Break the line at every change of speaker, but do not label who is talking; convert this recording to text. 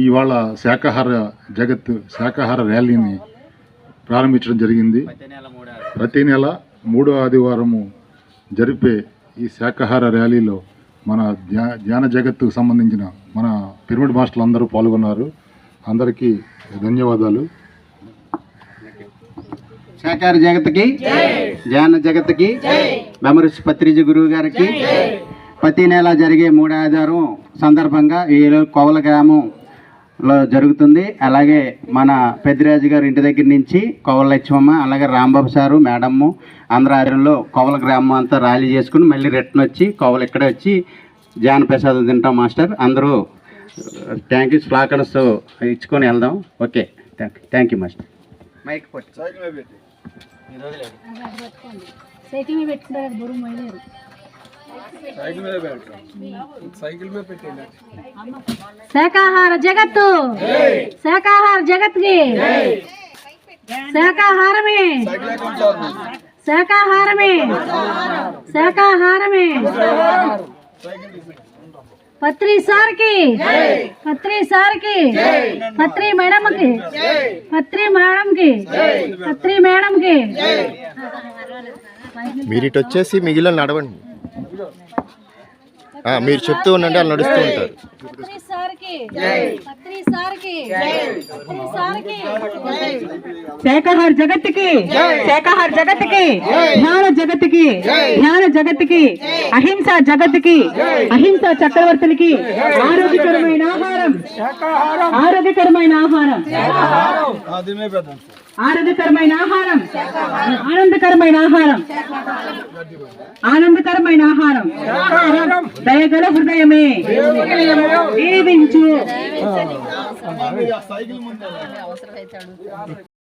ఇవాళ శాకాహార ర్యాలీని ప్రారంభించడం జరిగింది. ప్రతి నెల 3వ ఆదివారము జరిపే ఈ శాకాహార ర్యాలీలో మన ధ్యాన జగత్తుకు సంబంధించిన మన పిరమిడ్ మాస్టర్లు అందరూ పాల్గొన్నారు. అందరికీ ధన్యవాదాలు.
శాకాహార జగత్తుకి, ధ్యాన జగత్తుకి, మెమరీస్ పత్రిజీ గురువు గారికి ప్రతి నెల జరిగే 3వ ఆదివారం సందర్భంగా ఈ కోవల గ్రామంలో జరుగుతుంది. అలాగే మన పెద్దిరాజు గారు ఇంటి దగ్గర నుంచి కోవల లక్ష్మమ్మ, అలాగే రాంబాబు సారు, మేడమ్ము అందరి ఆధ్వర్యంలో కోవల గ్రామం అంతా ర్యాలీ చేసుకుని మళ్ళీ రిటర్న్ వచ్చి కోవలు ఇక్కడే వచ్చి ధ్యాన ప్రసాదం తింటాం. మాస్టర్ అందరూ థ్యాంక్ యూ. ఫ్లాకర్స్ ఇచ్చుకొని వెళ్దాం. Okay, thank you master. Mike
శాకాహార జగత్తు, శాకాహార జగత్కి, శాకాహారమే, శాకాహారమే, శాకాహారమే. పత్రి సార్కి, పత్రి సార్కి, పత్రి మేడంకి, పత్రి మేడంకి, పత్రి మేడంకి.
మీరు ఇటు వచ్చేసి మిగిలిన నడవండి. మీరు చెప్తూ ఉండండి, వాళ్ళు నడుస్తూ ఉంటారు.
శాకాహార జగత్తుకి, శాకాహార జగత్తుకి, జ్ఞాన జగత్తుకి, జ్ఞాన జగత్తుకి, అహింస జగత్తుకి, అహింస చక్రవర్తులకి ఆరోగ్యకరమైన ఆహారం, ఆరోగ్యకరమైన ఆహారం, ఆరోగ్యకరమైన ఆహారం, ఆనందకరమైన ఆహారం, ఆనందకరమైన ఆహారం. దయగల హృదయమే దీవించు.